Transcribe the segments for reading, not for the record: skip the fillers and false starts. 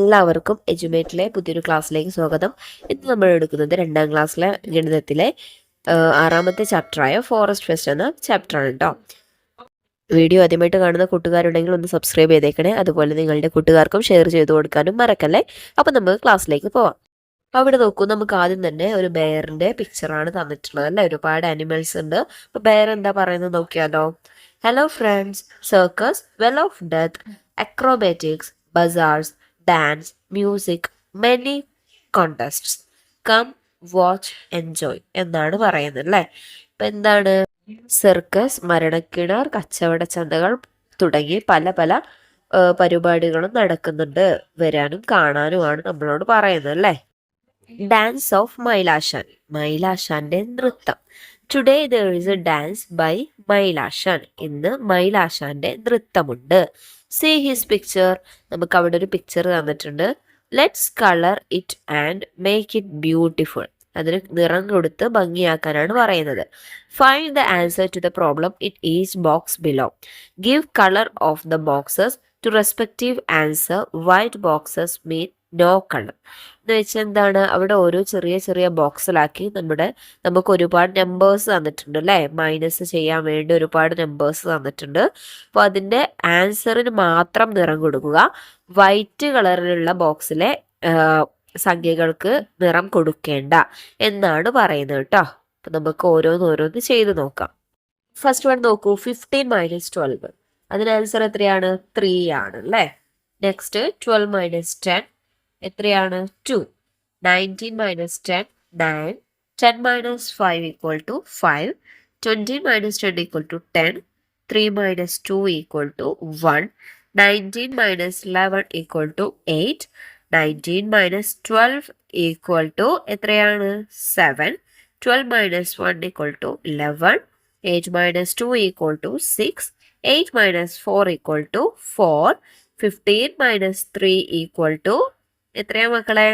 എല്ലാവർക്കും എജുമേറ്റിലെ പുതിയൊരു ക്ലാസ്സിലേക്ക് സ്വാഗതം. ഇന്ന് നമ്മൾ എടുക്കുന്നത് 2ാം ക്ലാസ്സിലെ ഗണിതത്തിലെ 6ാമത്തെ ചാപ്റ്ററായ ഫോറസ്റ്റ് ഫെസ്റ്റ് എന്ന ചാപ്റ്ററാണ് കേട്ടോ. വീഡിയോ ആദ്യമായിട്ട് കാണുന്ന കൂട്ടുകാരുണ്ടെങ്കിൽ ഒന്ന് സബ്സ്ക്രൈബ് ചെയ്തേക്കണേ. അതുപോലെ നിങ്ങളുടെ കൂട്ടുകാർക്കും ഷെയർ ചെയ്ത് കൊടുക്കാനും മറക്കല്ലേ. അപ്പം നമുക്ക് ക്ലാസ്സിലേക്ക് പോവാം. അവിടെ നോക്കൂ, നമുക്ക് ആദ്യം തന്നെ ഒരു ബെയറിന്റെ പിക്ചറാണ് തന്നിട്ടുള്ളത് അല്ലേ. ഒരുപാട് ആനിമൽസ് ഉണ്ട്. അപ്പോൾ ബെയർ എന്താ പറയുന്നത് നോക്കിയാലോ. Hello friends, circus, well of death, acrobatics, bazaars, dance, music, many contests, come watch enjoy എന്നാണ് പറയുന്നത് അല്ലേ. ഇപ്പം എന്താണ് സർക്കസ്, മരണക്കിണർ, കച്ചവട ചന്തകൾ തുടങ്ങി പല പല പരിപാടികളും നടക്കുന്നുണ്ട്. വരാനും കാണാനുമാണ് നമ്മളോട് പറയുന്നത് അല്ലേ. ഡാൻസ് ഓഫ് മൈലാശാൻ, മൈലാശാന്റെ നൃത്തം. Today there is a dance by Mailashan, ഇന്ന് മൈലാശാന്റെ നൃത്തമുണ്ട്. സീ ഹിസ് പിക്ചർ, നമുക്ക് അവിടെ ഒരു പിക്ചർ തന്നിട്ടുണ്ട്. Let's colour it and make it beautiful, അതിന് നിറം കൊടുത്ത് ഭംഗിയാക്കാനാണ് പറയുന്നത്. Find the answer to the problem it each box below. Give colour of the boxes to respective answer. White boxes mean no colour എന്ന് വെച്ചാൽ എന്താണ്, അവിടെ ഓരോ ചെറിയ ചെറിയ ബോക്സിലാക്കി നമുക്ക് ഒരുപാട് നമ്പേഴ്സ് തന്നിട്ടുണ്ട് അല്ലേ. മൈനസ് ചെയ്യാൻ വേണ്ടി ഒരുപാട് നമ്പേഴ്സ് തന്നിട്ടുണ്ട്. അപ്പോൾ അതിൻ്റെ ആൻസറിന് മാത്രം നിറം കൊടുക്കുക. വൈറ്റ് കളറിലുള്ള ബോക്സിലെ സംഖ്യകൾക്ക് നിറം കൊടുക്കേണ്ട എന്നാണ് പറയുന്നത് കേട്ടോ. അപ്പം നമുക്ക് ഓരോന്ന് ചെയ്ത് നോക്കാം. ഫസ്റ്റ് വൺ നോക്കൂ, 15 - 12. അതിന് ആൻസർ എത്രയാണ്? 3 ആണ് അല്ലേ. നെക്സ്റ്റ് 12 - 10 എത്രയാണ്? 2. 19 - 10 9. 10 - 5 = 5. 20 - 10 = 10. 3 - 2 = 1. 19 - 11 = 8. 19 - 12 = എത്രയാണ്? 7. 12 - 1 = 11. 8 - 2 = 6. 8 - 4 = 4. 15 - 3 = എത്രയാ മക്കളെ?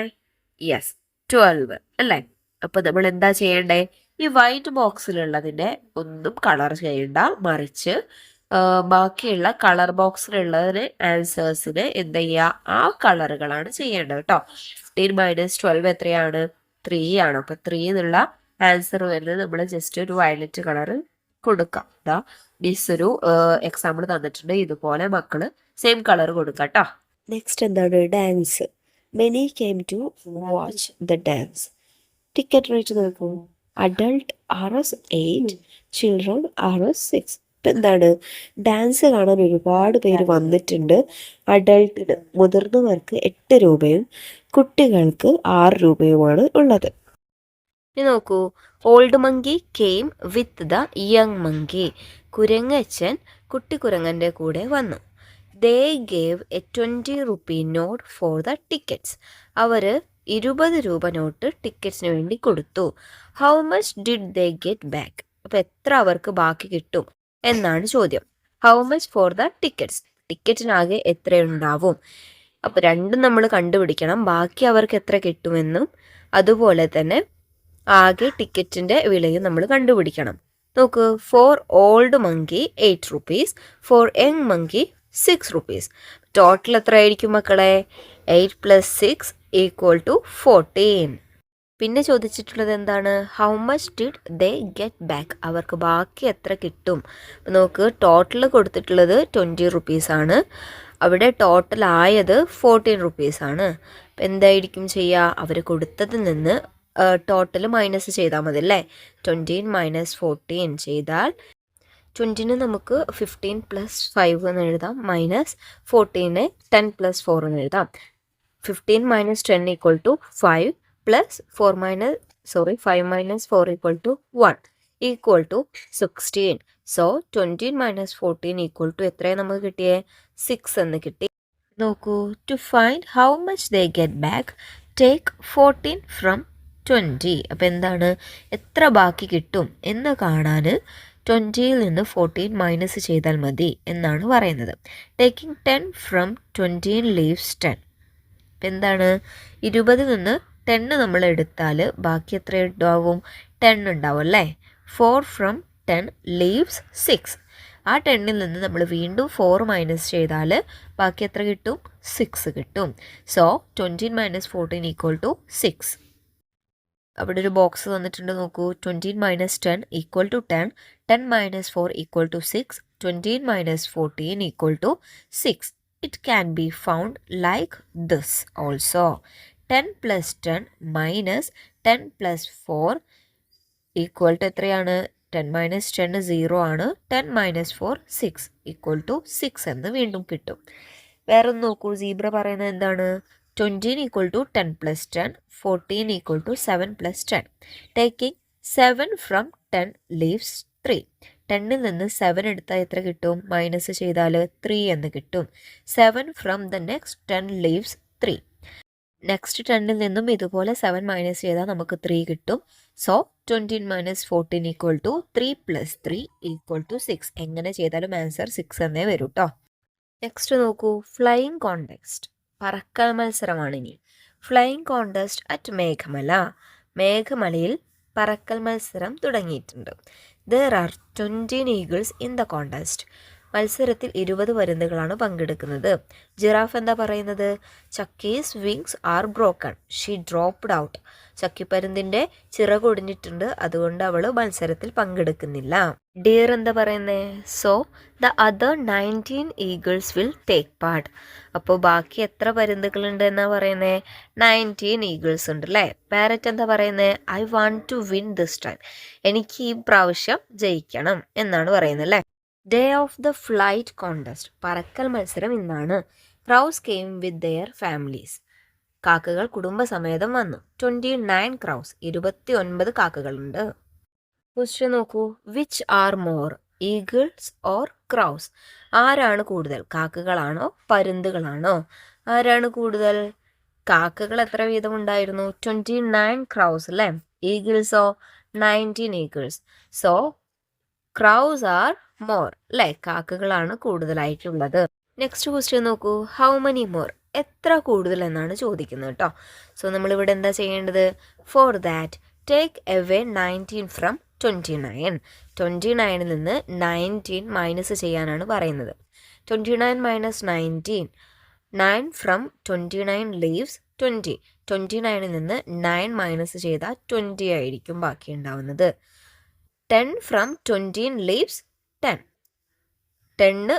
യെസ്, 12 അല്ലേ. അപ്പൊ നമ്മൾ എന്താ ചെയ്യണ്ടേ? ഈ വൈറ്റ് ബോക്സിലുള്ളതിന്റെ ഒന്നും കളർ ചെയ്യണ്ട, മറിച്ച് ബാക്കിയുള്ള കളർ ബോക്സിലുള്ളതിന് ആൻസേഴ്സിന് എന്ത് ചെയ്യുക? ആ കളറുകളാണ് ചെയ്യേണ്ടത് കേട്ടോ. 15 - 12 എത്രയാണ്? 3 ആണ്. അപ്പൊ 3 എന്നുള്ള ആൻസർ വരുന്നത് നമ്മൾ ജസ്റ്റ് ഒരു വയലറ്റ് കളർ കൊടുക്കാം. ഇതാ മിസ് ഒരു എക്സാമ്പിൾ തന്നിട്ടുണ്ട്. ഇതുപോലെ മക്കള് സെയിം കളർ കൊടുക്കാം കേട്ടോ. നെക്സ്റ്റ് എന്താണ്? Dance. Many came to watch the dance. Ticket rate നോക്കൂ. Adult Rs8, children Rs6. ഇപ്പം എന്താണ്? ഡാൻസ് കാണാൻ ഒരുപാട് പേര് വന്നിട്ടുണ്ട്. അഡൾട്ടിന്, മുതിർന്നവർക്ക് 8 രൂപയും കുട്ടികൾക്ക് 6 രൂപയുമാണ് ഉള്ളത്. ഇനി നോക്കൂ, old monkey came with the young monkey. കുരങ്ങച്ചൻ കുട്ടിക്കുരങ്ങൻ്റെ കൂടെ വന്നു. They gave a 20 rupee note for the tickets. അവർ 20 രൂപ നോട്ട് ടിക്കറ്റ്സിന് വേണ്ടി കൊടുത്തു. How much did they get back? അപ്പോൾ എത്ര അവർക്ക് ബാക്കി കിട്ടും എന്നാണ് ചോദ്യം. How much for the tickets, ടിക്കറ്റിനാകെ എത്രയുണ്ടാവും? അപ്പോൾ രണ്ടും നമ്മൾ കണ്ടുപിടിക്കണം. ബാക്കി അവർക്ക് എത്ര കിട്ടുമെന്നും അതുപോലെ തന്നെ ആകെ ടിക്കറ്റിൻ്റെ വിലയും നമ്മൾ കണ്ടുപിടിക്കണം. നോക്ക്, for old monkey 8 rupees, for young monkey 6 rupees. Total എത്ര ആയിരിക്കും മക്കളെ? 8 + 6 = 14. പിന്നെ ചോദിച്ചിട്ടുള്ളത് എന്താണ്? How much did they get back? അവർക്ക് ബാക്കി എത്ര കിട്ടും? നോക്ക്, ടോട്ടൽ കൊടുത്തിട്ടുള്ളത് 20 rupees ആണ്. അവിടെ ടോട്ടൽ ആയത് 14 rupees ആണ്. അപ്പം എന്തായിരിക്കും ചെയ്യുക? അവർ കൊടുത്തതിൽ നിന്ന് ടോട്ടൽ മൈനസ് ചെയ്താൽ മതി അല്ലേ. 20 - 14 ചെയ്താൽ 20 നമുക്ക് 15 + 5 എന്ന് എഴുതാം, -14 10 + 4 എന്ന് എഴുതാം. 15 - 10 = 5 + 4 - 5 - 4 = 1 = 16. സോ 20 - 14 = എത്രയാണ് നമുക്ക് കിട്ടിയേ? 6 എന്ന് കിട്ടി. നോക്കൂ, to find how much they get back take 14 from 20. അപ്പം എന്താണ്? എത്ര ബാക്കി കിട്ടും എന്ന് കാണാൻ 20ൽ നിന്ന് 14 മൈനസ് ചെയ്താൽ മതി എന്നാണ് പറയുന്നത്. Taking 10 from 20 leaves 10. അപ്പം എന്താണ്? 20ൽ നിന്ന് 10 നമ്മൾ എടുത്താൽ ബാക്കി എത്ര ഉണ്ടാവും? 10 ഉണ്ടാവും അല്ലേ. 4 ഫ്രം 10 ലീവ്സ് 6. ആ 10ൽ നിന്ന് നമ്മൾ വീണ്ടും 4 മൈനസ് ചെയ്താൽ ബാക്കി എത്ര കിട്ടും? 6 കിട്ടും. So 20 - 14 equal to 6. അവിടെ ഒരു ബോക്സ് തന്നിട്ടുണ്ട് നോക്കൂ. 20 - 10 equal to 10, 10 - 4 equal to 6, 20 - 14 equal to 6. It can be found like this also. 10 + 10 minus 10 + 4 equal to എത്രയാണ്? 10 - 10 0 ആണ്. 10 - 4 6 ഈക്വൽ ടു 6 എന്ന് വീണ്ടും കിട്ടും. വേറെ ഒന്ന് നോക്കൂ. സീബ്ര പറയുന്നത് എന്താണ്? 20 equal to 10 + 10, 14 equal to 7 + 10. Taking 7 from 10 leaves 3. 10ൽ നിന്ന് 7 എടുത്താൽ എത്ര കിട്ടും? മൈനസ് ചെയ്താൽ 3 എന്ന് കിട്ടും. 7 from the next 10 leaves 3. Next 10ൽ നിന്നും ഇതുപോലെ 7 മൈനസ് ചെയ്താൽ നമുക്ക് 3 കിട്ടും. So 20 - 14 equal to 3 + 3 equal to 6. എങ്ങനെ ചെയ്താലും ആൻസർ 6 എന്നേ വരും കേട്ടോ. നെക്സ്റ്റ് നോക്കൂ. ഫ്ലൈയിങ് കോണ്ടെസ്റ്റ്, പറക്കൽ മത്സരമാണ് ഇനി. Flying contest at Meghamala. മേഘമലയിൽ പറക്കൽ മത്സരം തുടങ്ങിയിട്ടുണ്ട്. There are 20 eagles in the contest. മത്സരത്തിൽ 20 പരുന്തുകളാണ് പങ്കെടുക്കുന്നത്. ജിറാഫ് എന്താ പറയുന്നത്? Chakki's wings are broken, she dropped out. ചക്കിപ്പരുന്തിൻ്റെ ചിറക് ഒടിഞ്ഞിട്ടുണ്ട്, അതുകൊണ്ട് അവൾ മത്സരത്തിൽ പങ്കെടുക്കുന്നില്ല. ഡിയർ എന്താ പറയുന്നത്? So the other 19 eagles will take part. അപ്പോൾ ബാക്കി എത്ര പരുന്തുകളുണ്ട് എന്നാ പറയുന്നത്? 19 ഈഗിൾസ് ഉണ്ട് അല്ലേ. പാരറ്റ് എന്താ പറയുന്നത്? I want to win this time. എനിക്ക് ഈ പ്രാവശ്യം ജയിക്കണം എന്നാണ് പറയുന്നത് അല്ലേ. Day of the flight contest, പറക്കൽ മത്സരം ഇന്നാണ്. Crows came with their families. കാക്കകൾ കുടുംബസമേതം വന്നു. 29 ക്രൗസ്, 29 കാക്കകളുണ്ട്. ക്വസ്റ്റ്യൻ നോക്കൂ. Which are more, eagles or crows? ആരാണ് കൂടുതൽ, കാക്കകളാണോ പരുന്തുകളാണോ? ആരാണ് കൂടുതൽ? കാക്കകൾ എത്ര വീതം ഉണ്ടായിരുന്നു? 29 ക്രൗസ് അല്ലേ. ഈഗിൾസോ 19 Eagles. So crows are more അല്ലേ, കാക്കകളാണ് കൂടുതലായിട്ടുള്ളത്. നെക്സ്റ്റ് ക്വസ്റ്റ്യൻ നോക്കൂ. ഹൗ മെനി മോർ, എത്ര കൂടുതൽ എന്നാണ് ചോദിക്കുന്നത് കേട്ടോ. സോ നമ്മളിവിടെ എന്താ ചെയ്യേണ്ടത്? For that take away 19 from 29. 29ൽ നിന്ന് 19 മൈനസ് ചെയ്യാനാണ് പറയുന്നത്. 29 - 19, 9 ഫ്രം 29 ലീവ്സ് 20. 29ൽ നിന്ന് 9 മൈനസ് ചെയ്താൽ 20 ആയിരിക്കും ബാക്കി ഉണ്ടാവുന്നത്. 10 ഫ്രം 20 ലീവ്സ് 10. 10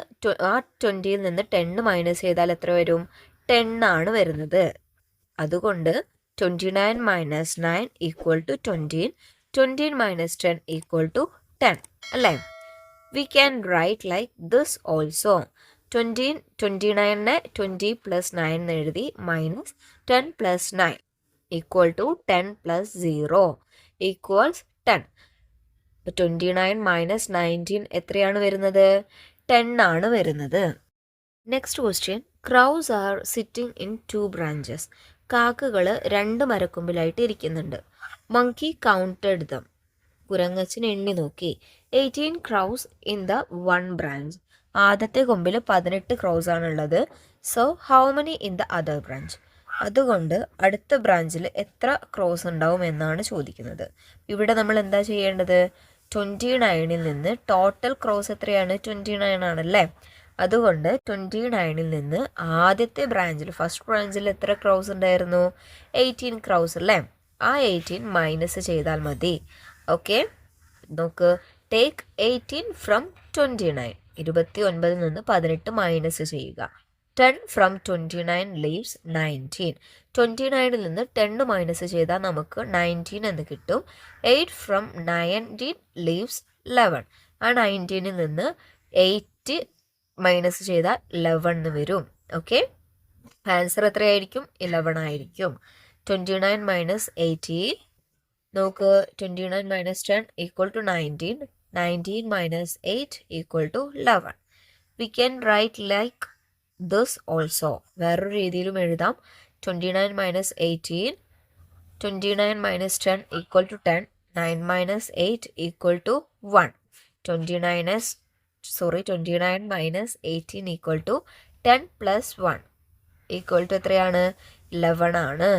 ആ 20ൽ നിന്ന് 10 മൈനസ് ചെയ്താൽ എത്ര വരും? 10 ആണ് വരുന്നത്. അതുകൊണ്ട് 29 - 9 ഈക്വൽ ടു 20. 20 - 10 ഈക്വൽ ടു 10 അല്ലേ. We can write like this also. 29നെ 20 + 9 എന്ന് എഴുതി, മൈനസ് 10 + 9 ഈക്വൽ ടു 10 + 0 ഈക്വൽസ് 10. 29 - 19 എത്രയാണ് വരുന്നത്? 10 ആണ് വരുന്നത്. Next question. Crows are sitting in 2 branches. കാക്കകൾ 2 മരക്കൊമ്പിലായിട്ട് ഇരിക്കുന്നുണ്ട്. Monkey counted dum. കുരങ്ങച്ചൻ എണ്ണി നോക്കി. 18 ക്രൗസ് ഇൻ ദ 1 ബ്രാഞ്ച്. ആദ്യത്തെ കൊമ്പിൽ 18 ക്രൗസ് ആണുള്ളത്. So how many in the other branch. അതുകൊണ്ട് അടുത്ത ബ്രാഞ്ചിൽ എത്ര ക്രോസ് ഉണ്ടാവും എന്നാണ് ചോദിക്കുന്നത്. ഇവിടെ നമ്മൾ എന്താ ചെയ്യേണ്ടത്? 29ൽ നിന്ന് ടോട്ടൽ ക്രോസ് എത്രയാണ്? 29 ആണല്ലേ. അതുകൊണ്ട് 29ൽ നിന്ന് ആദ്യത്തെ ബ്രാഞ്ചിൽ, ഫസ്റ്റ് ബ്രാഞ്ചിൽ എത്ര ക്രൗസ് ഉണ്ടായിരുന്നു? 18 ക്രൗസ് അല്ലേ. ആ 18 മൈനസ് ചെയ്താൽ മതി. ഓക്കെ, നോക്ക്. Take 18 from 29. 29ൽ നിന്ന് 18 മൈനസ് ചെയ്യുക. 10 ഫ്രം 29 ലീവ്സ് 19. 29ൽ നിന്ന് 10 മൈനസ് ചെയ്താൽ നമുക്ക് 19 എന്ന് കിട്ടും. 8 ഫ്രം 19 ലീവ്സ് 11. ആ 19ൽ നിന്ന് 8 മൈനസ് ചെയ്താൽ 11 എന്ന് വരും. ഓക്കെ, ആൻസർ എത്രയായിരിക്കും? 11 ആയിരിക്കും. 29 - 18 നോക്ക്. 29 - 10 equal to 19. 19 - 8 equal to 11. We can write like this also. വേറൊരു രീതിയിലും എഴുതാം. 29 - 18, 29 - 10 equal to 10, 9 - 8 equal to 1. 29 - 18 equal to 10 + 1 equal to എത്രയാണ്? 11 ആണ്.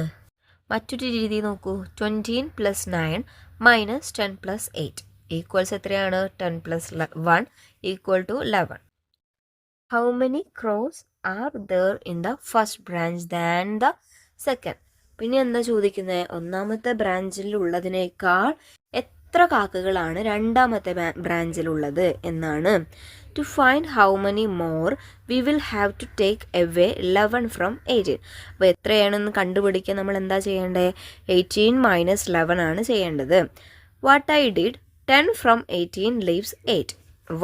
മറ്റൊരു രീതി നോക്കൂ. 20 + 9 - 10 + 8. ഈക്വൽസ് എത്രയാണ്? 10 plus 1 equal to 11. How many crows are there in the first branch than the second? പിന്നെ എന്താ ചോദിക്കുന്നത്? ഒന്നാമത്തെ ബ്രാഞ്ചിലുള്ളതിനേക്കാൾ എത്ര കാക്കകളാണ് രണ്ടാമത്തെ ബ്രാഞ്ചിലുള്ളത് എന്നാണ്. To find how many more we will have to take away 11 from 18. അപ്പോൾ എത്രയാണെന്ന് കണ്ടുപിടിക്കാൻ നമ്മൾ എന്താ ചെയ്യേണ്ടത്? 18 മൈനസ് 11 ആണ് ചെയ്യേണ്ടത്. What I did, 10 from 18 leaves 8,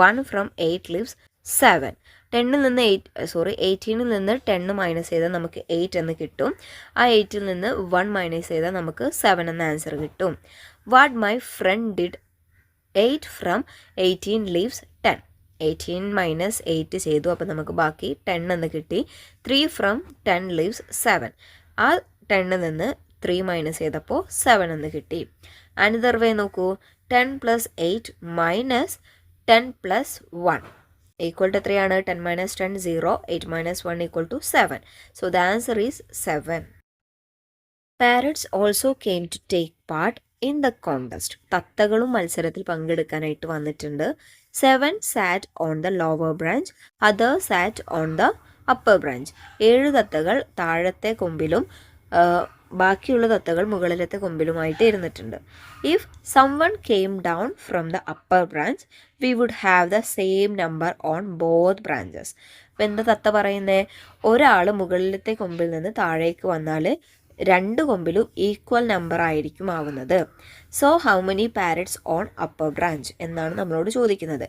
1 from 8 leaves 7. 18ൽ നിന്ന് 10 മൈനസ് ചെയ്താൽ നമുക്ക് 8 എന്ന് കിട്ടും. ആ 8ൽ നിന്ന് 1 മൈനസ് ചെയ്താൽ നമുക്ക് 7 എന്ന ആൻസർ കിട്ടും. What my friend did, 8 from 18 leaves 10. 18 minus 8 ചെയ്തു, അപ്പോൾ നമുക്ക് ബാക്കി 10 എന്ന് കിട്ടി. 3 ഫ്രം 10 ലീവ്സ് 7. ആ 10 നിന്ന് 3 മൈനസ് ചെയ്തപ്പോൾ 7 എന്ന് കിട്ടി. അനദർ വേ നോക്കൂ, 10 plus 8 minus 10 plus 1 equal to എത്രയാണ്? 10 minus 10 0, 8 minus 1 equal to 7. So the answer is 7. Parrots also came to take part in the contest. തത്തകളും മത്സരത്തിൽ പങ്കെടുക്കാനായിട്ട് വന്നിട്ടുണ്ട്. 7 sat on the lower branch, other sat on the upper branch. 7 തത്തകൾ താഴത്തെ കൊമ്പിലും ബാക്കിയുള്ള തത്തകൾ മുകളിലത്തെ കൊമ്പിലുമായിട്ട് ഇരുന്നിട്ടുണ്ട്. If someone came down from the upper branch V would have the same number on both branches. അപ്പം എന്താ തത്ത പറയുന്നത്? ഒരാൾ മുകളിലത്തെ കൊമ്പിൽ നിന്ന് താഴേക്ക് വന്നാൽ 2 കൊമ്പിലും ഈക്വൽ നമ്പർ ആയിരിക്കും ആവുന്നത്. So how many parrots on upper branch എന്നാണ് നമ്മളോട് ചോദിക്കുന്നത്.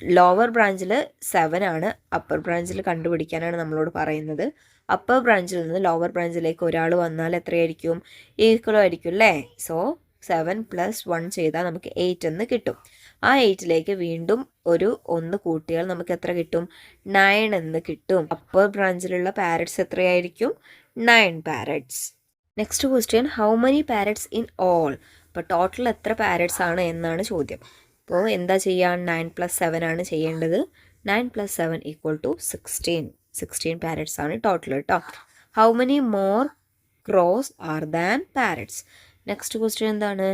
ലോവർ ബ്രാഞ്ചിൽ 7 ആണ്, അപ്പർ ബ്രാഞ്ചിൽ കണ്ടുപിടിക്കാനാണ് നമ്മളോട് പറയുന്നത്. അപ്പർ ബ്രാഞ്ചിൽ നിന്ന് ലോവർ ബ്രാഞ്ചിലേക്ക് ഒരാൾ വന്നാൽ എത്രയായിരിക്കും? ഈക്വൽ ആയിരിക്കും അല്ലേ? സോ 7 പ്ലസ് 1 ചെയ്താൽ നമുക്ക് 8 എന്ന് കിട്ടും. ആ 8ലേക്ക് വീണ്ടും ഒരു 1 കൂട്ടിയാൽ നമുക്ക് എത്ര കിട്ടും? 9 എന്ന് കിട്ടും. അപ്പർ ബ്രാഞ്ചിലുള്ള പാരറ്റ്സ് എത്രയായിരിക്കും? 9 parrots. Next question, how many parrots in all? അപ്പോൾ ടോട്ടൽ എത്ര പാരറ്റ്സ് ആണ് എന്നാണ് ചോദ്യം. അപ്പോൾ എന്താ ചെയ്യുക? 9 പ്ലസ് 7 ആണ് ചെയ്യേണ്ടത്. 9 പ്ലസ് 7 ഈക്വൽ ടു 16 പാരറ്റ്സ് ആണ് ടോട്ടൽ കേട്ടോ. How many more crows are than parrots? Next question എന്താണ്?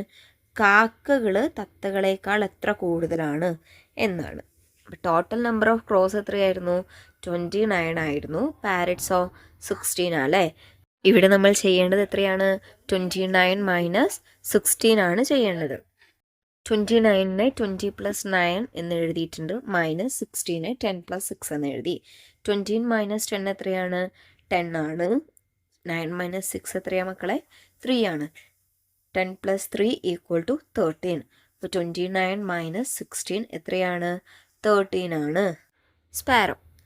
കാക്കകൾ തത്തകളേക്കാൾ എത്ര കൂടുതലാണ് എന്നാണ്. ടോട്ടൽ നമ്പർ ഓഫ് ക്രോസ് എത്രയായിരുന്നു? 29 ആയിരുന്നു. പാരറ്റ്സോ 16 അല്ലേ? ഇവിടെ നമ്മൾ ചെയ്യേണ്ടത് എത്രയാണ്? 29 മൈനസ് 16 ആണ് ചെയ്യേണ്ടത്. 29നെ 20 പ്ലസ് 9 എന്ന് എഴുതിയിട്ടുണ്ട്, മൈനസ് 16നെ 10 പ്ലസ് 6 എന്ന് എഴുതി. 20 മൈനസ് 10 എത്രയാണ്? 10 ആണ്. 9 മൈനസ് 6 എത്രയാണ് മക്കളെ? 3 ആണ്. 10 പ്ലസ് 3 ഈക്വൽ ടു 13. അപ്പോൾ 29 മൈനസ് 16 എത്രയാണ്? 13 ആണ്.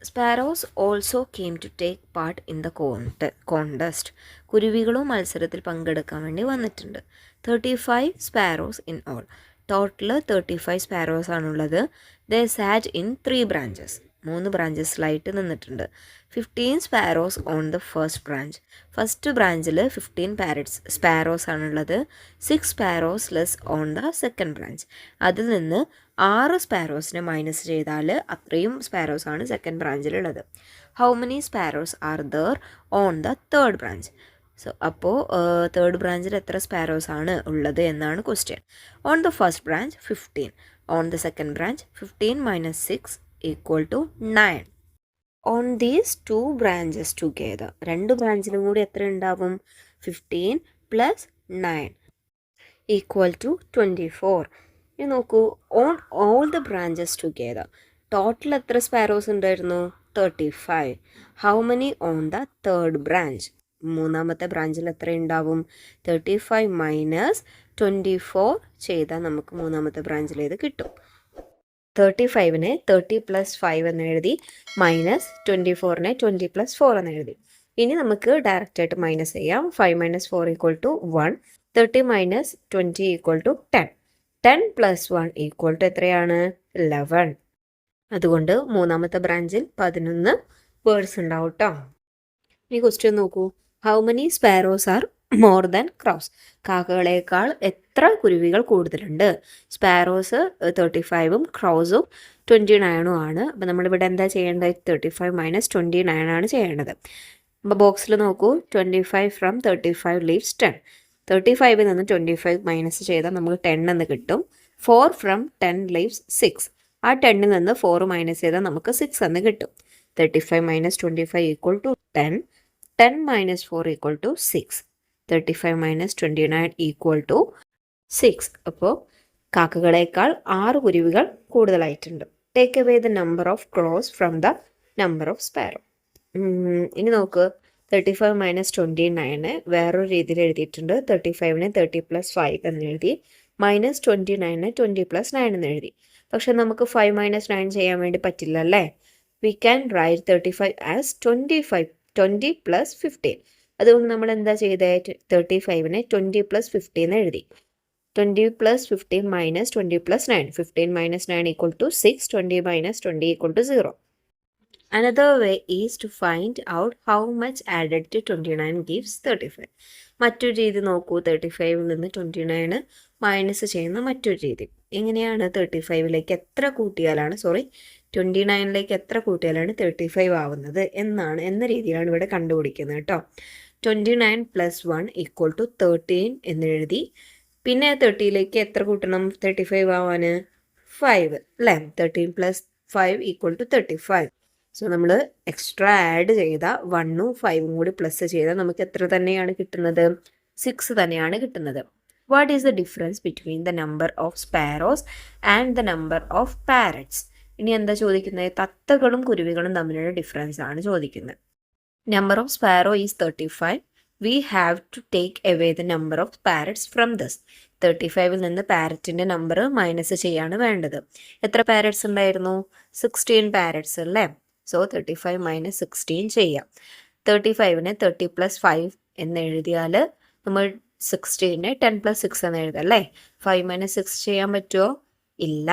Sparrows also came to take part in the contest. കുരുവികളും മത്സരത്തിൽ പങ്കെടുക്കാൻ വേണ്ടി വന്നിട്ടുണ്ട്. 35 sparrows in all. Total 35 sparrows ആണുള്ളത്. They sat in 3 branches. 3 ബ്രാഞ്ചസിലായിട്ട് നിന്നിട്ടുണ്ട്. 15 sparrows on the first branch. First ബ്രാഞ്ചിൽ 15 സ്പാരോസ് ആണുള്ളത്. 6 sparrows less on the second branch. അതിൽ നിന്ന് 6 സ്പാരോസിനെ മൈനസ് ചെയ്താൽ അത്രയും സ്പാരോസ് ആണ് സെക്കൻഡ് ബ്രാഞ്ചിലുള്ളത്. How many sparrows are there on the third branch? So അപ്പോൾ തേർഡ് ബ്രാഞ്ചിൽ എത്ര സ്പാരോസ് ആണ് ഉള്ളത് എന്നാണ് question. On the first branch 15. On the second branch 15 minus 6 equal to 9. On these 2 branches together. 2 ബ്രാഞ്ചിലും കൂടി എത്ര ഉണ്ടാവും? 15 പ്ലസ് 9 ഈക്വൽ ടു 24. ഇനി നോക്കൂ, on all the branches together total എത്ര സ്പാരോസ് ഉണ്ടായിരുന്നു? 35. How many on the third branch? മൂന്നാമത്തെ ബ്രാഞ്ചിൽ എത്ര ഉണ്ടാവും? 35 മൈനസ് 24 ചെയ്താൽ നമുക്ക് മൂന്നാമത്തെ ബ്രാഞ്ചിലേത് കിട്ടും. 35നെ 30 പ്ലസ് 5 എന്ന് എഴുതി, മൈനസ് 24നെ 20 പ്ലസ് 4 എന്ന് എഴുതി. ഇനി നമുക്ക് ഡയറക്റ്റായിട്ട് മൈനസ് ചെയ്യാം. 5 minus 4 equal to 1. 30 minus 20 equal to 10. 10 plus 1 equal to എത്രയാണ്? 11. അതുകൊണ്ട് മൂന്നാമത്തെ ബ്രാഞ്ചിൽ 11 ബേർഡ്സ് ഉണ്ടാവും കേട്ടോ. ഈ ക്വസ്റ്റ്യൻ നോക്കൂ, how many sparrows are more than crows? കാക്കകളേക്കാൾ എത്ര കുരുവികൾ കൂടുതലുണ്ട്? സ്പാരോസ് 35ഉം ക്രോസും 29ഉം ആണ്. അപ്പോൾ നമ്മളിവിടെ എന്താ ചെയ്യേണ്ടത്? 35 മൈനസ് 29 ആണ് ചെയ്യേണ്ടത്. അപ്പോൾ ബോക്സിൽ നോക്കൂ, 25 ഫ്രം 35 ലീവ്സ് 10. 35ൽ നിന്ന് 25 മൈനസ് ചെയ്താൽ നമുക്ക് 10 എന്ന് കിട്ടും. 4 ഫ്രം 10 leaves 6. ആ 10ൽ നിന്ന് 4 മൈനസ് ചെയ്താൽ നമുക്ക് 6 എന്ന് കിട്ടും. 35 minus 25 equal to 10. 10 minus 4 equal to 6. 35 minus 29 equal to 6. അപ്പോൾ കാക്കകളേക്കാൾ 6 കുരുവികൾ കൂടുതലായിട്ടുണ്ട്. Take away the number of crows from the number of sparrow. ഇനി നോക്ക്, 35 മൈനസ് 29 വേറൊരു രീതിയിൽ എഴുതിയിട്ടുണ്ട്. 35നെ 30 പ്ലസ് 5 എന്ന് എഴുതി, മൈനസ് 29നെ 20 പ്ലസ് 9 എന്ന് എഴുതി. പക്ഷെ നമുക്ക് 5 മൈനസ് 9 ചെയ്യാൻ വേണ്ടി പറ്റില്ല അല്ലേ? We can right 35 as 20 plus 15. അതുകൊണ്ട് നമ്മൾ എന്താ ചെയ്തത്? 35നെ 20 പ്ലസ് 15 എന്ന് എഴുതി. 20 plus 15 minus 20 plus 9. 15 minus 9 equal to 6. 20 minus 20 equal to 0. Another way is to find out how much added to 29 gives 35. മറ്റൊരു രീതി നോക്കൂ, 35ൽ നിന്ന് 29 മൈനസ് ചെയ്യുന്ന മറ്റൊരു രീതി. എങ്ങനെയാണ് 35ലേക്ക് എത്ര കൂട്ടിയാലാണ് 29ലേക്ക് എത്ര കൂട്ടിയാലാണ് 35 ആവുന്നത് എന്ന രീതിയിലാണ് ഇവിടെ കണ്ടുപിടിക്കുന്നത് കേട്ടോ. 29 പ്ലസ് 1 ഈക്വൽ ടു 13 എന്ന് എഴുതി. പിന്നെ 30ലേക്ക് എത്ര കൂട്ടണം 35 ആവാൻ? 5 അല്ലേ? 13 പ്ലസ് 5 ഈക്വൽ ടു 35. സോ നമ്മൾ എക്സ്ട്രാ ആഡ് ചെയ്ത 1ഉം 5ഉം കൂടി പ്ലസ് ചെയ്താൽ നമുക്ക് എത്ര തന്നെയാണ് കിട്ടുന്നത്? 6 തന്നെയാണ് കിട്ടുന്നത്. What is the difference between the number of sparrows and the number of parrots? ഇനി എന്താ ചോദിക്കുന്നത്? തത്തകളും കുരുവികളും തമ്മിലുള്ള ഡിഫറൻസ് ആണ് ചോദിക്കുന്നത്. Number of sparrow is 35. We have to take away the number of parrots from this. 35ൽ നിന്ന് പാരറ്റിൻ്റെ നമ്പർ മൈനസ് ചെയ്യാണ് വേണ്ടത്. എത്ര പാരറ്റ്സ് ഉണ്ടായിരുന്നു? 16 പാരറ്റ്സ് അല്ലേ? സോ 35 മൈനസ് 16 ചെയ്യാം. 35നെ 30 പ്ലസ് 5 എന്ന് എഴുതിയാൽ നമ്മൾ 16നെ 10 പ്ലസ് 6 എന്ന് എഴുതാം അല്ലേ? 5 മൈനസ് 6 ചെയ്യാൻ പറ്റുമോ? ഇല്ല.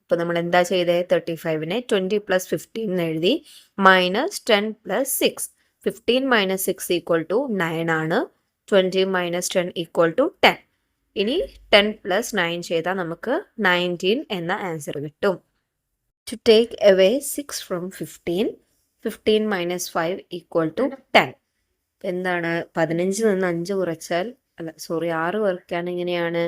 അപ്പോൾ നമ്മൾ എന്താ ചെയ്തത്? 35നെ 20 പ്ലസ് 15 എന്ന് എഴുതി, minus 10 plus 6. 15 minus 6 equal to 9 ആണ്. 20 മൈനസ് 10 ഈക്വൽ ടു 10. ഇനി 10 പ്ലസ് 9 ചെയ്താൽ നമുക്ക് 19 എന്ന ആൻസർ കിട്ടും. To take away 6 from 15, 15 minus 5 equal to 10. എന്താണ്? 15 നിന്ന് 5 കുറച്ചാൽ 6 കുറയ്ക്കാൻ എങ്ങനെയാണ്?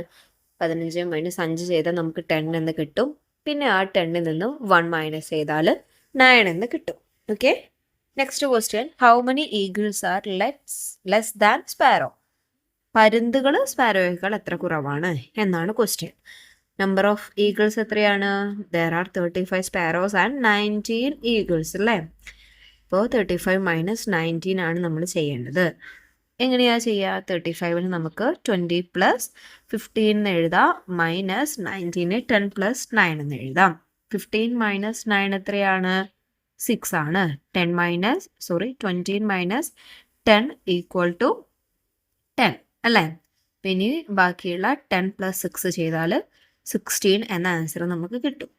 15 മൈനസ് 5 ചെയ്താൽ നമുക്ക് 10 എന്ന് കിട്ടും. പിന്നെ ആ 10ൽ നിന്ന് 1 മൈനസ് ചെയ്താൽ 9 എന്ന് കിട്ടും. Okay, next question. How many eagles are less than sparrow? പരുന്തുകൾ സ്പാരോയേക്കാൾ എത്ര കുറവാണ് എന്നാണ് ക്വസ്റ്റ്യൻ. നമ്പർ ഓഫ് ഈഗിൾസ് എത്രയാണ്? There are 35 sparrows and 19 eagles അല്ലേ? അപ്പോൾ 35 മൈനസ് 19 ആണ് നമ്മൾ ചെയ്യേണ്ടത്. എങ്ങനെയാണ് ചെയ്യുക? 35ന് നമുക്ക് 20 പ്ലസ് 15 എന്ന് എഴുതാം, മൈനസ് 19ന് 10 പ്ലസ് 9 എന്ന് എഴുതാം. 15 മൈനസ് 9 എത്രയാണ്? 6 ആണ്. 20 മൈനസ് 10 ഈക്വൽ ടു 10 അല്ലേ? പിന്നെ ബാക്കിയുള്ള 10 പ്ലസ് 6 ചെയ്താൽ 16 എന്ന ആൻസർ നമുക്ക് കിട്ടും.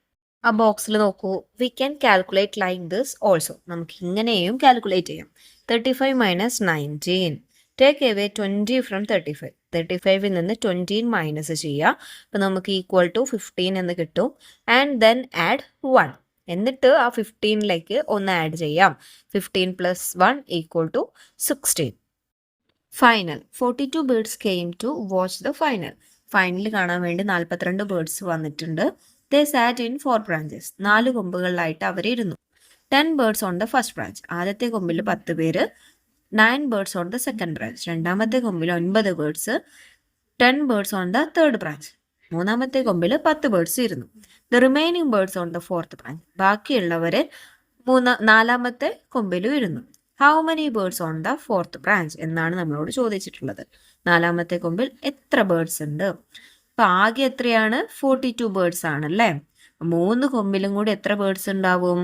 ആ ബോക്സിൽ നോക്കൂ, we can calculate like this also. നമുക്ക് ഇങ്ങനെയും കാൽക്കുലേറ്റ് ചെയ്യാം. 35 മൈനസ് 19. Take away 20 from 35. 35ൽ നിന്ന് 20 മൈനസ് ചെയ്യുക. അപ്പോൾ നമുക്ക് ഈക്വൽ ടു 15 എന്ന് കിട്ടും. And then add 1. എന്നിട്ട് ആ 15ലേക്ക് ഒന്ന് ആഡ് ചെയ്യാം. 15 plus 1 equal to 16. Final. 42 birds came to watch the final. Final കാണാൻ വേണ്ടി 42 ബേർഡ്സ് വന്നിട്ടുണ്ട്. They sat in 4 branches. 4 കൊമ്പുകളിലായിട്ട് അവരിരുന്നു. 10 birds on the first branch. ആദ്യത്തെ കൊമ്പിൽ 10 പേര്. 9 birds on the second branch. രണ്ടാമത്തെ കൊമ്പിൽ 9 birds. 10 birds on the third branch. മൂന്നാമത്തെ കൊമ്പിൽ 10 ബേർഡ്സ് ഇരുന്നു. The remaining birds on the fourth branch. ബാക്കിയുള്ളവര് നാലാമത്തെ കൊമ്പിലും ഇരുന്നു. How many birds on the fourth branch എന്നാണ് നമ്മളോട് ചോദിച്ചിട്ടുള്ളത്. നാലാമത്തെ കൊമ്പിൽ എത്ര ബേർഡ്സ് ഉണ്ട്? അപ്പം ആകെ എത്രയാണ്? 42 ബേർഡ്സ് ആണല്ലേ? 3 കൊമ്പിലും കൂടി എത്ര ബേർഡ്സ് ഉണ്ടാവും?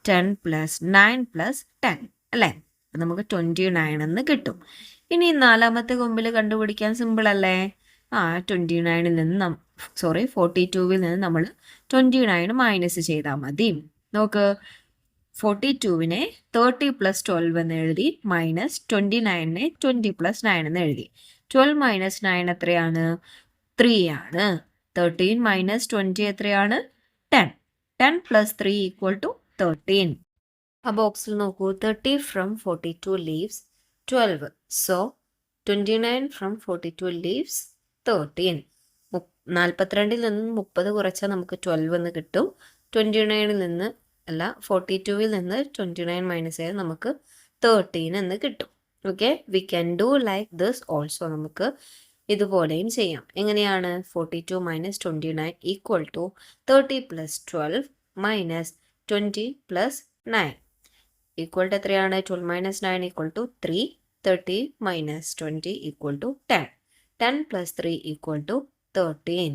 10 പ്ലസ് 9 പ്ലസ് 10 അല്ലേ? അപ്പം നമുക്ക് 29 എന്ന് കിട്ടും. ഇനി നാലാമത്തെ കൊമ്പിൽ കണ്ടുപിടിക്കാൻ സിമ്പിൾ അല്ലേ? 42ൽ നിന്ന് 42വിൽ നിന്ന് നമ്മൾ 29 മൈനസ് ചെയ്താൽ മതി. നോക്ക്, 42നെ 30 പ്ലസ് 12 എന്ന് എഴുതി, മൈനസ് 29നെ 20 പ്ലസ് 9 എന്ന് എഴുതി. 12 മൈനസ് 9 എത്രയാണ്? 3 ആണ്. 13 മൈനസ് 20 എത്രയാണ്? 10. 10 പ്ലസ് 3 ഈക്വൽ ടു 13. ആ ബോക്സിൽ നോക്കൂ, 30 from 42 leaves 12. So 29 from 42 leaves 13. 42 നിന്ന് 30 കുറച്ചാൽ നമുക്ക് 12 എന്ന് കിട്ടും. 29 നിന്ന് 42 നിന്ന് 29 മൈനസ് ചെയ്ത് നമുക്ക് 13 എന്ന് കിട്ടും. Okay, we can do like this also. നമുക്ക് ഇതുപോലെയും ചെയ്യാം. എങ്ങനെയാണ്? 42 minus 29 equal to 30 plus 12 minus 20 plus 9 equal to എത്രയാണ്? 12 minus 9 equal to 3, 30 minus 20 equal to 10, 10 plus 3 equal to 13.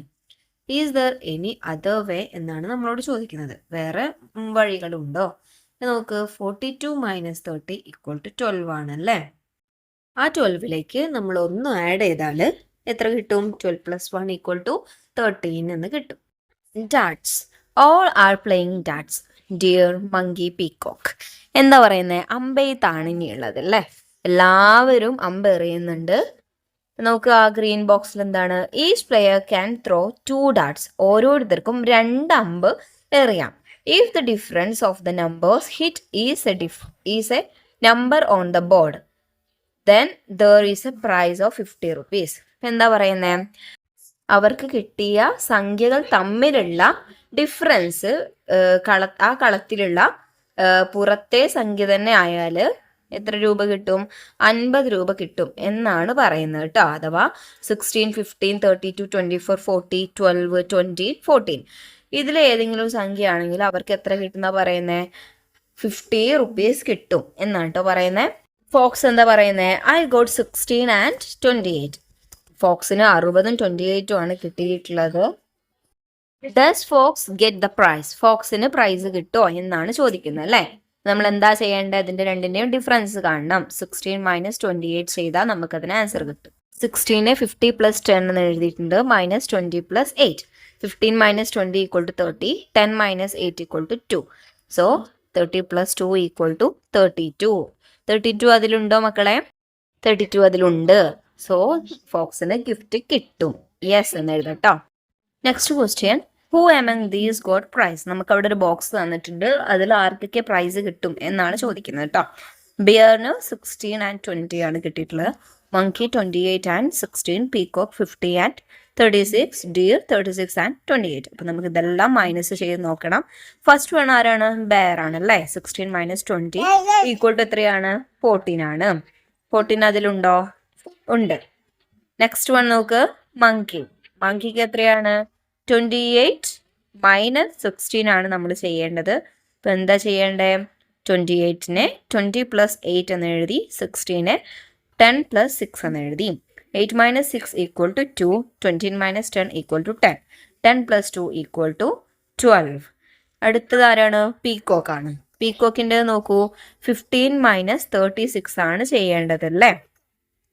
Is there any other way എന്നാണ് നമ്മളോട് ചോദിക്കുന്നത്. വേറെ വഴികളുണ്ടോ? നമുക്ക് 42 മൈനസ് 30 ഈക്വൽ ടു 12 ആണല്ലേ. ആ 12ലേക്ക് നമ്മൾ ഒന്ന് ആഡ് ചെയ്താൽ എത്ര കിട്ടും? 12 പ്ലസ് 1 ഈക്വൽ ടു 13 എന്ന് കിട്ടും. Darts. All are playing darts. Deer, monkey, peacock. എന്താ പറയുന്നത്? അമ്പെയ്ത്താണ് ഇനിയുള്ളത് അല്ലേ. എല്ലാവരും അമ്പ് എറിയുന്നുണ്ട്. നമുക്ക് ആ ഗ്രീൻ ബോക്സിൽ എന്താണ്? Each player can throw 2 darts. ഓരോരുത്തർക്കും 2 അമ്പ് എറിയാം. If the difference of the numbers hit is a number on the board, then there is a prize of 50 rupees. എന്താ പറയുന്നത്? അവർക്ക് കിട്ടിയ സംഖ്യകൾ തമ്മിലുള്ള ഡിഫറൻസ് ആ കളത്തിലുള്ള പുറത്തെ സംഖ്യ തന്നെ ആയാൽ എത്ര രൂപ കിട്ടും? 50 രൂപ കിട്ടും എന്നാണ് പറയുന്നത് കേട്ടോ. അഥവാ 16, 15, 32, 24, 40, 12, 20, 14 ഇതിലേതെങ്കിലും സംഖ്യ ആണെങ്കിൽ അവർക്ക് എത്ര കിട്ടുന്ന പറയുന്നത്? 50 rupees കിട്ടും എന്നാണ് കേട്ടോ പറയുന്നത്. ഫോക്സ് എന്താ പറയുന്നത്? I got 16 and 28. ഫോക്സിന് 60ഉം 28ഉം ആണ് കിട്ടിയിട്ടുള്ളത്. Does fox get the prize? ഫോക്സിന് പ്രൈസ് കിട്ടുമോ എന്നാണ് ചോദിക്കുന്നത് അല്ലേ. നമ്മൾ എന്താ ചെയ്യേണ്ടത്? ഇതിന്റെ രണ്ടിന്റെയും ഡിഫറൻസ് കാണണം. 16 മൈനസ് 28 ചെയ്താൽ നമുക്കതിന് ആൻസർ കിട്ടും. 16 50 പ്ലസ് 10 എന്ന് എഴുതിയിട്ടുണ്ട്. Minus 20 plus 8. 15 minus 20 equal to 30. 10 minus 8 equal to 2. So 30 plus 2 equal to 32. 32 അതിലുണ്ടോ മക്കളെ? 32 അതിലുണ്ട്. സോ ഫോക്സിന് ഗിഫ്റ്റ് കിട്ടും. യെസ് എന്ന് എഴുതട്ടോ. Next question. Who among these got prize? നമുക്ക് അവിടെ ഒരു ബോക്സ് തന്നിട്ടുണ്ട്. അതിൽ ആർക്കൊക്കെ പ്രൈസ് കിട്ടും എന്നാണ് ചോദിക്കുന്നത് കേട്ടോ. ബിയറിന് 16 and 20 ആണ് കിട്ടിയിട്ടുള്ളത്. Monkey 28 and 16. Peacock 50 and 36. Dear 36 and 28. അപ്പം നമുക്ക് ഇതെല്ലാം മൈനസ് ചെയ്ത് നോക്കണം. ഫസ്റ്റ് വൺ ആരാണ്? ബെയർ ആണ് അല്ലേ. 16 മൈനസ് 20 ഈക്വൽ ടു എത്രയാണ്? 14 ആണ്. 14 അതിലുണ്ടോ? ഉണ്ട്. നെക്സ്റ്റ് വൺ നോക്ക്. മങ്കിക്ക് എത്രയാണ്? 28 മൈനസ് 16 ആണ് നമ്മൾ ചെയ്യേണ്ടത്. ഇപ്പം എന്താ ചെയ്യേണ്ടത്? 28നെ 20 പ്ലസ് 8 എന്ന് എഴുതി. 16നെ 10 പ്ലസ് 6 എന്ന് എഴുതി. 8 minus 6 equal to 2. 20 minus 10 equal to 10. 10 plus 2 equal to 12. അടുത്തത് ആരാണ്? പീകോക്ക് ആണ്. പീകോക്കിൻ്റെ നോക്കൂ. 15 മൈനസ് 36 ആണ് ചെയ്യേണ്ടത് അല്ലേ.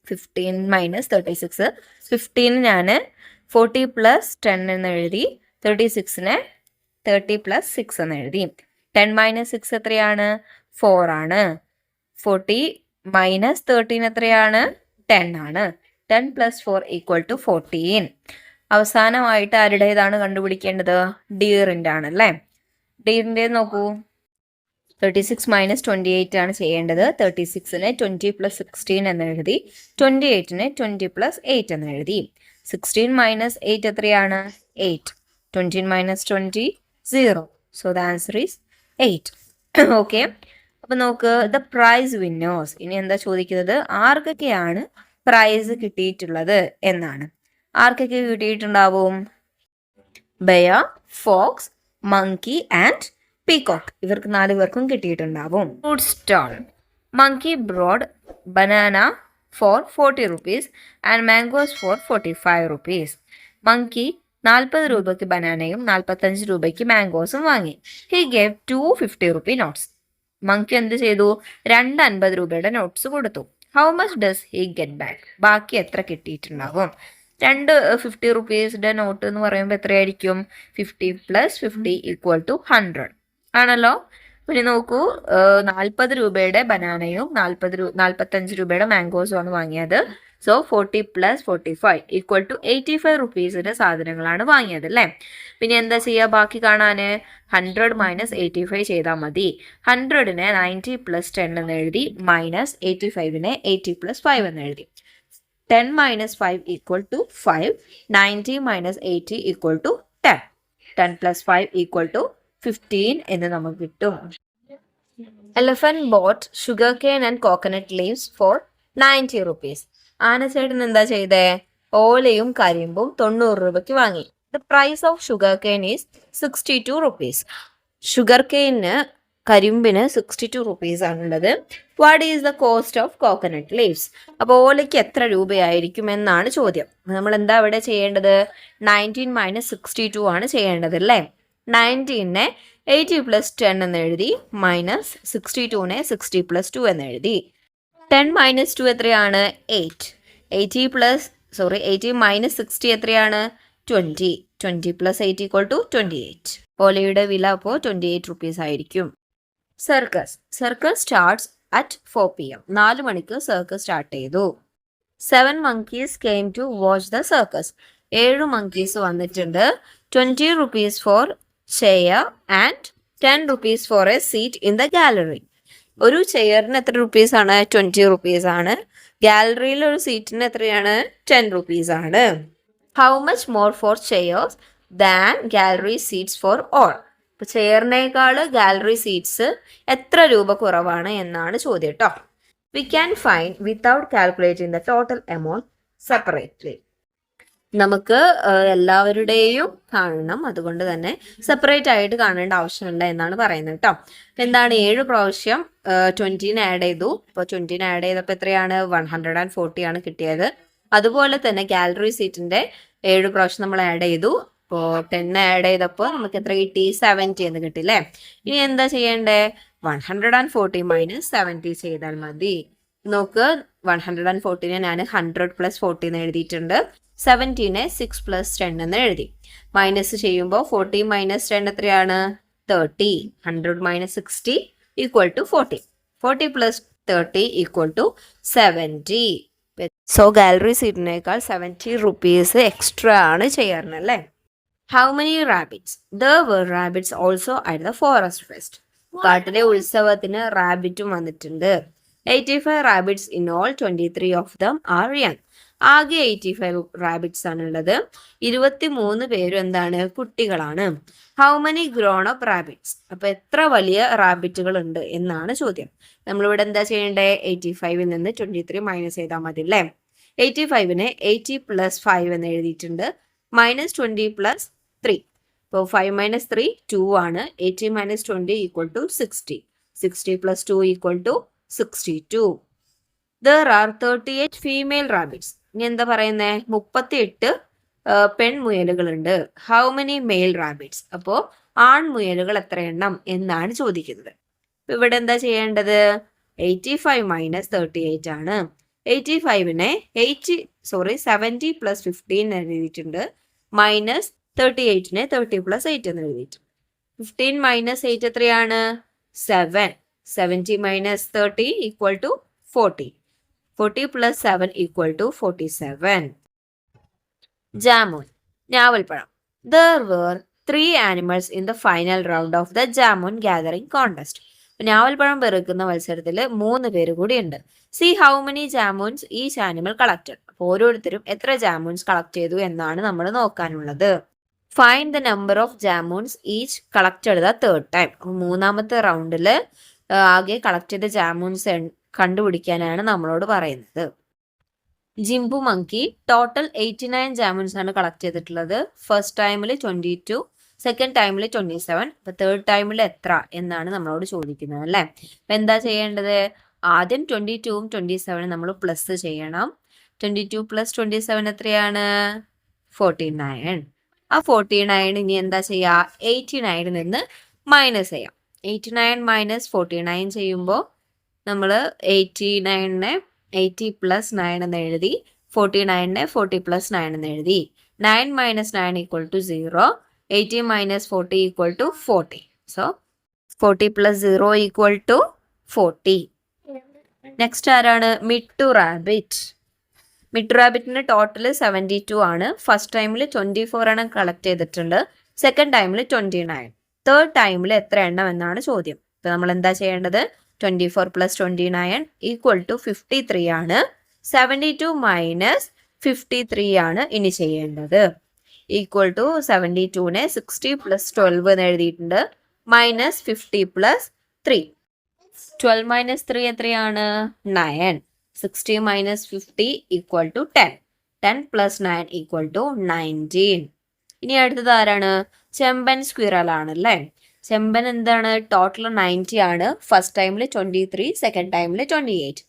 15 മൈനസ് 36. 15 ഞാൻ 40 പ്ലസ് 10 എന്ന് എഴുതി. 36നെ 30 പ്ലസ് 6 എന്ന് എഴുതി. 10 മൈനസ് 6 എത്രയാണ്? 4 ആണ്. 40 മൈനസ് 13 എത്രയാണ്? 10 ആണ്. 10 പ്ലസ് 4 ഈക്വൽ ടു 14. അവസാനമായിട്ട് ആരുടേതാണ് കണ്ടുപിടിക്കേണ്ടത്? ഡിയറിൻ്റെ ആണ് അല്ലേ. ഡിയറിൻ്റെ നോക്കൂ. 36 മൈനസ് 28 ആണ് ചെയ്യേണ്ടത്. 36നെ 20 പ്ലസ് 16 എന്ന് എഴുതി. 28നെ 20 പ്ലസ് 8 എന്ന് എഴുതി. 16 മൈനസ് 8 എത്രയാണ്? 8. 20 minus 20 0. So the answer is 8. Okay, അപ്പം നോക്ക്. The prize winners. ഇനി എന്താ ചോദിക്കുന്നത്? ആർക്കൊക്കെയാണ് പ്രൈസ് കിട്ടിയിട്ടുള്ളത് എന്നാണ്. ആർക്കൊക്കെ കിട്ടിയിട്ടുണ്ടാവും? Bear, fox, monkey and peacock. ഇവർക്ക് 4 പേർക്കും കിട്ടിയിട്ടുണ്ടാവും. Fruit stall. Monkey bought banana for 40 rupees and mangoes for 45 rupees. Monkey 40 രൂപയ്ക്ക് ബനാനയും 45 രൂപയ്ക്ക് മാംഗോസും വാങ്ങി. He gave 2 50 rupee notes. Monkey എന്ത് ചെയ്തു? 2 50 രൂപയുടെ നോട്ട്സ് കൊടുത്തു. How much does he get back? ബാക്കി എത്ര കിട്ടിയിട്ടുണ്ടാവും? 2 50 rupeesയുടെ നോട്ട് എന്ന് പറയുമ്പോൾ എത്രയായിരിക്കും? 50 പ്ലസ് 50 ഈക്വൽ ടു 100 ആണല്ലോ. പിന്നെ നോക്കൂ, 40 രൂപയുടെ ബനാനയും 45 രൂപയുടെ മാംഗോസും ആണ് വാങ്ങിയത്. സോ 40 പ്ലസ് 45 ഈക്വൽ ടു 85 rupeesയുടെ സാധനങ്ങളാണ് വാങ്ങിയത് അല്ലേ. പിന്നെ എന്താ ചെയ്യുക ബാക്കി കാണാൻ? 100 മൈനസ് 85 ചെയ്താൽ മതി. 100നെ 90 പ്ലസ് 10 എന്ന് എഴുതി. മൈനസ് 85നെ 80 പ്ലസ് 5 എന്ന് എഴുതി. 10 minus 5 equal to 5. 90 minus 80 equal to 10. 10 plus 5 equal to 15 എന്ന് നമുക്ക് കിട്ടും. Elephant bought sugarcane and coconut leaves for 90 rupees. ആനച്ചേട്ടൻ എന്താ ചെയ്തേ? ഓലയും കരിമ്പും 90 രൂപയ്ക്ക് വാങ്ങി. The price of sugarcane is 62 rupees. ഷുഗർകെയിന് കരിമ്പിന് 62 rupees ആണുള്ളത്. What is the cost of coconut leaves? അപ്പോൾ ഓലയ്ക്ക് എത്ര രൂപയായിരിക്കും എന്നാണ് ചോദ്യം. നമ്മൾ എന്താ ഇവിടെ ചെയ്യേണ്ടത്? 19 minus 62 ആണ് ചെയ്യേണ്ടത് അല്ലേ? 19നെ 80 plus 10 എന്ന് എഴുതി, മൈനസ് 62നെ 60 plus 2 എന്ന് എഴുതി. 10 minus 2 എത്രയാണ്? 8. 80 minus 60 എത്രയാണ്? 20. 20 plus 8 equal to 28. ഓലയുടെ വില അപ്പോൾ 28 rupees ആയിരിക്കും. Circus starts at 4 PM. 4 മണിക്ക് സർക്കസ് സ്റ്റാർട്ട് ചെയ്തു. 7 monkeys came to watch the circus. 7 monkeys വന്നിട്ടുണ്ട്. 20 rupees for chair and 10 rupees for a seat in the gallery. ഒരു ചെയറിന് എത്ര റുപ്പീസ് ആണ്? 20 rupees ആണ്. ഗാലറിയിൽ ഒരു സീറ്റിന് എത്രയാണ്? 10 rupees ആണ്. How much more for chairs than gallery seats for all? ഇപ്പൊ ചെയറിനേക്കാൾ ഗാലറി സീറ്റ്സ് എത്ര രൂപ കുറവാണ് എന്നാണ് ചോദ്യം കേട്ടോ. We can find without calculating the total amount separately. നമുക്ക് എല്ലാവരുടെയും കാണണം, അതുകൊണ്ട് തന്നെ സെപ്പറേറ്റ് ആയിട്ട് കാണേണ്ട ആവശ്യമില്ല എന്നാണ് പറയുന്നത് കേട്ടോ. എന്താണ്? 7 പ്രാവശ്യം 20ന് ആഡ് ചെയ്തു. ഇപ്പോൾ 20ന് ആഡ് ചെയ്തപ്പോൾ എത്രയാണ്? 140 ആണ് കിട്ടിയത്. അതുപോലെ തന്നെ ഗാലറി സീറ്റിന്റെ 7 പ്രാവശ്യം നമ്മൾ ആഡ് ചെയ്തു. ഇപ്പോൾ 10 ആഡ് ചെയ്തപ്പോൾ നമുക്ക് എത്ര കിട്ടി? 70 എന്ന് കിട്ടില്ലേ? ഇനി എന്താ ചെയ്യേണ്ടേ? 140 minus 70 ചെയ്താൽ മതി. നോക്ക്, 140നെ ഞാൻ 100 plus 40 എന്ന് എഴുതിയിട്ടുണ്ട്. 70നെ 6 plus 10 എന്ന് എഴുതി. മൈനസ് ചെയ്യുമ്പോൾ 40 minus 10 എത്രയാണ്? 30. 100 minus 60 equal to 40. 40 plus 30 equal to 70. So gallery സീറ്റിനേക്കാൾ 70 rupees എക്സ്ട്രാ ആണ് ചെയ്യാറുണ്ടല്ലേ. How many rabbits? There were rabbits also at the forest fest. കാട്ടിലെ ഉത്സവത്തിന് റാബിറ്റും വന്നിട്ടുണ്ട്. 85 rabbits in all. 23 of them are young. ആകെ 85 റാബിറ്റ്സ് ആണുള്ളത്. 23 പേരും എന്താണ്? കുട്ടികളാണ്. How many grown up rabbits? അപ്പൊ എത്ര വലിയ റാബിറ്റുകൾ ഉണ്ട് എന്നാണ് ചോദ്യം. നമ്മളിവിടെ എന്താ ചെയ്യേണ്ടത്? 85ൽ നിന്ന് 23 മൈനസ് ചെയ്താൽ മതി അല്ലേ? 85നെ 80 plus 5 എന്ന് എഴുതിയിട്ടുണ്ട്. Minus 20 plus 3. ഇപ്പോൾ 5 minus 3 2 ആണ്. 80 minus 20 equal to 60. 60 plus 2 equal to 62. There are 38 female rabbits. ഇനി എന്താ പറയുന്നേ? 38 പെൺമുയലുകളുണ്ട്. How many male rabbits? അപ്പോൾ ആൺമുയലുകൾ എത്ര എണ്ണം എന്നാണ് ചോദിക്കുന്നത്. ഇവിടെ എന്താ ചെയ്യേണ്ടത്? 85 minus 38 ആണ്. 85നെ 70 plus 15 എഴുതിയിട്ടുണ്ട്. മൈനസ് 38നെ 30 plus 8 എന്ന് എഴുതിയിട്ടുണ്ട്. 15 minus 8 എത്രയാണ്? 7. 70 minus 30 equal to 40. 40 plus 7 equal to 47. Jamun, ഞാവൽപ്പഴം. There were 3 animals in the final round of the jamun gathering contest. ഞാവൽപ്പഴം പെറുക്കുന്ന മത്സരത്തിൽ 3 പേര് കൂടിയുണ്ട്. See how many jamuns each animal collected. അപ്പോൾ ഓരോരുത്തരും എത്ര ജാമുൻസ് കളക്ട് ചെയ്തു എന്നാണ് നമ്മൾ നോക്കാനുള്ളത്. Find the number of jamuns each collected the third time. മൂന്നാമത്തെ റൗണ്ടിൽ ആകെ കളക്ട് ചെയ്ത ജാമുൻസ് കണ്ടുപിടിക്കാനാണ് നമ്മളോട് പറയുന്നത്. ജിംബു മങ്കി ടോട്ടൽ 89 ജാമുൻസ് ആണ് കളക്ട് ചെയ്തിട്ടുള്ളത്. ഫസ്റ്റ് ടൈമിൽ 22, സെക്കൻഡ് ടൈമിൽ 27, അപ്പൊ തേർഡ് ടൈമിൽ എത്ര എന്നാണ് നമ്മളോട് ചോദിക്കുന്നത് അല്ലേ. അപ്പൊ എന്താ ചെയ്യേണ്ടത്? ആദ്യം 22ഉം 27ഉം നമ്മൾ പ്ലസ് ചെയ്യണം. 22 plus 27 എത്രയാണ്? 49. ആ 49 ഇനി എന്താ ചെയ്യാ? 89 നിന്ന് മൈനസ് ചെയ്യാം. 89 minus 49 ചെയ്യുമ്പോൾ നമ്മൾ 89നെ 80 plus 9 എന്ന് എഴുതി, 49നെ 40 plus 9 എന്ന് എഴുതി. 9 minus 9 equal to 0. 80 minus 40 equal to 40. So 40 plus 0 equal to 40. Next ആരാണ്? മിട്ടു റാബിറ്റ്. മിട്ടു റാബിറ്റിന് ടോട്ടൽ 72 ആണ്. ഫസ്റ്റ് ടൈമിൽ 24 എണ്ണം കളക്ട് ചെയ്തിട്ടുണ്ട്. സെക്കൻഡ് ടൈമിൽ 29. തേർഡ് ടൈമിൽ എത്ര എണ്ണം എന്നാണ് ചോദ്യം. ഇപ്പൊ നമ്മൾ എന്താ ചെയ്യേണ്ടത്? 24 plus 29 equal to 53 ആണ്. 72 മൈനസ് 53 ആണ് ഇനി ചെയ്യേണ്ടത്. ഈക്വൽ ടു 72നെ 60 പ്ലസ് 12 എന്ന് എഴുതിയിട്ടുണ്ട്. Minus 50 plus 3. 12 മൈനസ് 3 എത്രയാണ്? 9. 60 minus 50 equal to 10. 10 plus 9 equal to 19. ഇനി അടുത്തത് ആരാണ്? ചെമ്പൻ സ്ക്വിറൽ ആണല്ലേ. ചെമ്പൻ എന്താണ്? ടോട്ടൽ 90 ആണ്. ഫസ്റ്റ് ടൈമിൽ 23, സെക്കൻഡ് ടൈമിൽ 28.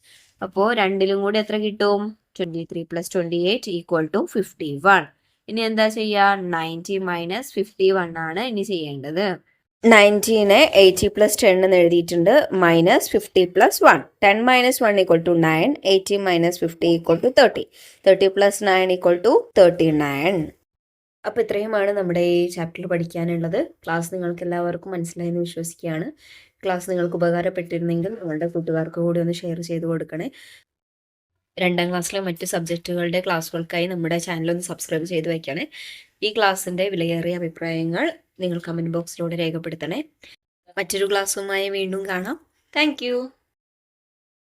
അപ്പോൾ രണ്ടിലും കൂടി എത്ര കിട്ടും? 23 പ്ലസ് 28 ഈക്വൽ ടു 51. ഇനി എന്താ ചെയ്യുക? 90 മൈനസ് 51 ആണ് ഇനി ചെയ്യേണ്ടത്. 90നെ 80 പ്ലസ് 10 എന്ന് എഴുതിയിട്ടുണ്ട്. Minus 50 plus 1. 10 minus 1 equal to 9. 80 minus 50 equal to 30. 30 plus 9 equal to 39. അപ്പോൾ ഇത്രയുമാണ് നമ്മുടെ ഈ ചാപ്റ്ററിൽ പഠിക്കാനുള്ളത്. ക്ലാസ് നിങ്ങൾക്ക് എല്ലാവർക്കും മനസ്സിലായെന്ന് വിശ്വസിക്കുകയാണ്. ക്ലാസ് നിങ്ങൾക്ക് ഉപകാരപ്പെട്ടിരുന്നെങ്കിൽ നിങ്ങളുടെ കൂട്ടുകാർക്ക് കൂടി ഒന്ന് ഷെയർ ചെയ്ത് കൊടുക്കണേ. 2ാം ക്ലാസ്സിലെ മറ്റ് സബ്ജക്റ്റുകളുടെ ക്ലാസ്സുകൾക്കായി നമ്മുടെ ചാനൽ ഒന്ന് സബ്സ്ക്രൈബ് ചെയ്ത് വയ്ക്കണേ. ഈ ക്ലാസ്സിൻ്റെ വിലയേറിയ അഭിപ്രായങ്ങൾ നിങ്ങൾ കമൻറ്റ് ബോക്സിലൂടെ രേഖപ്പെടുത്തണേ. മറ്റൊരു ക്ലാസ്സുമായി വീണ്ടും കാണാം. താങ്ക്